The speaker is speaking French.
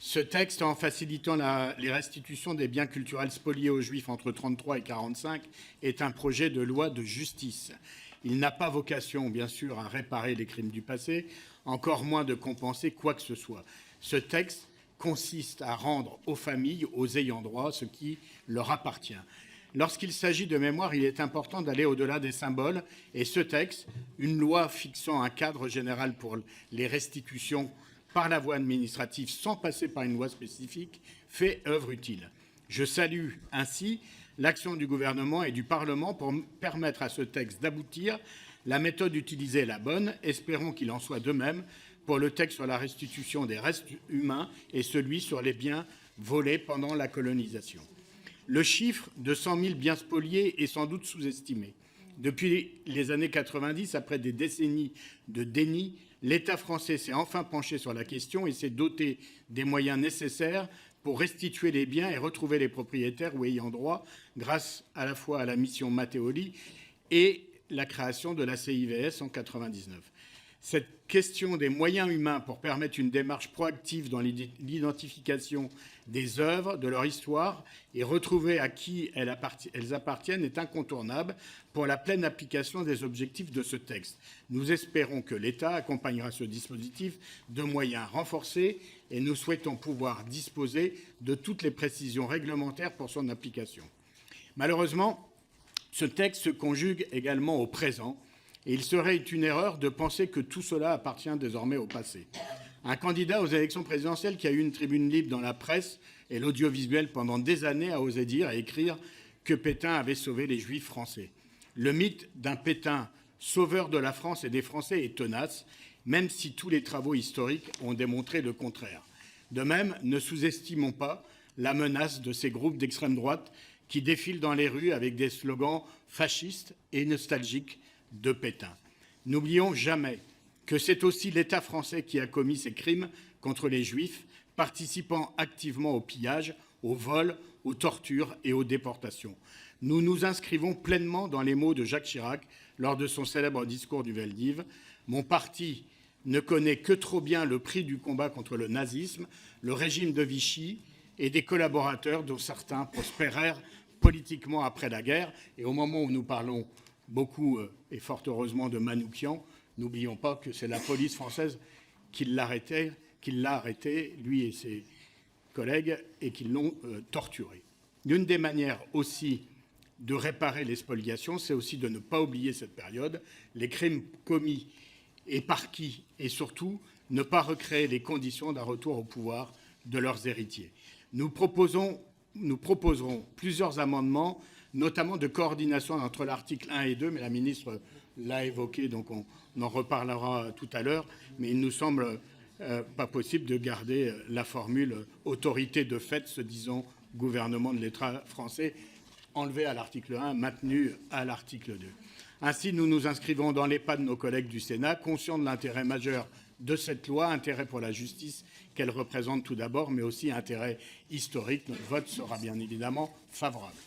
Ce texte, en facilitant les restitutions des biens culturels spoliés aux Juifs entre 1933 et 1945, est un projet de loi de justice. Il n'a pas vocation, bien sûr, à réparer les crimes du passé, encore moins de compenser quoi que ce soit. Ce texte consiste à rendre aux familles, aux ayants droit, ce qui leur appartient. Lorsqu'il s'agit de mémoire, il est important d'aller au-delà des symboles, et ce texte, une loi fixant un cadre général pour les restitutions par la voie administrative sans passer par une loi spécifique, fait œuvre utile. Je salue ainsi l'action du gouvernement et du Parlement pour permettre à ce texte d'aboutir. La méthode utilisée est la bonne. Espérons qu'il en soit de même pour le texte sur la restitution des restes humains et celui sur les biens volés pendant la colonisation. Le chiffre de 100 000 biens spoliés est sans doute sous-estimé. Depuis les années 90, après des décennies de déni, l'État français s'est enfin penché sur la question et s'est doté des moyens nécessaires pour restituer les biens et retrouver les propriétaires ou ayants droit grâce à la fois à la mission Matteoli et la création de la CIVS en 1999. Cette question des moyens humains pour permettre une démarche proactive dans l'identification des œuvres, de leur histoire et retrouver à qui elles appartiennent est incontournable pour la pleine application des objectifs de ce texte. Nous espérons que l'État accompagnera ce dispositif de moyens renforcés et nous souhaitons pouvoir disposer de toutes les précisions réglementaires pour son application. Malheureusement, ce texte se conjugue également au présent. Et il serait une erreur de penser que tout cela appartient désormais au passé. Un candidat aux élections présidentielles qui a eu une tribune libre dans la presse et l'audiovisuel pendant des années a osé dire et écrire que Pétain avait sauvé les Juifs français. Le mythe d'un Pétain sauveur de la France et des Français est tenace, même si tous les travaux historiques ont démontré le contraire. De même, ne sous-estimons pas la menace de ces groupes d'extrême droite qui défilent dans les rues avec des slogans fascistes et nostalgiques de Pétain. N'oublions jamais que c'est aussi l'État français qui a commis ces crimes contre les Juifs, participant activement au pillage, au vol, aux tortures et aux déportations. Nous nous inscrivons pleinement dans les mots de Jacques Chirac lors de son célèbre discours du Veldiv. « Mon parti ne connaît que trop bien le prix du combat contre le nazisme, le régime de Vichy et des collaborateurs dont certains prospérèrent politiquement après la guerre. » Et au moment où nous parlons beaucoup, et fort heureusement, de Manouchian, n'oublions pas que c'est la police française qui l'a arrêté, lui et ses collègues, et qui l'ont torturé. L'une des manières aussi de réparer les spoliations, c'est aussi de ne pas oublier cette période, les crimes commis et par qui, et surtout ne pas recréer les conditions d'un retour au pouvoir de leurs héritiers. Nous proposerons plusieurs amendements, notamment de coordination entre l'article 1 et 2, mais la ministre l'a évoqué, donc on en reparlera tout à l'heure, mais il nous semble pas possible de garder la formule autorité de fait, se disant gouvernement de l'État français, enlevé à l'article 1, maintenu à l'article 2. Ainsi, nous nous inscrivons dans les pas de nos collègues du Sénat, conscients de l'intérêt majeur de cette loi, intérêt pour la justice qu'elle représente tout d'abord, mais aussi intérêt historique. Notre vote sera bien évidemment favorable.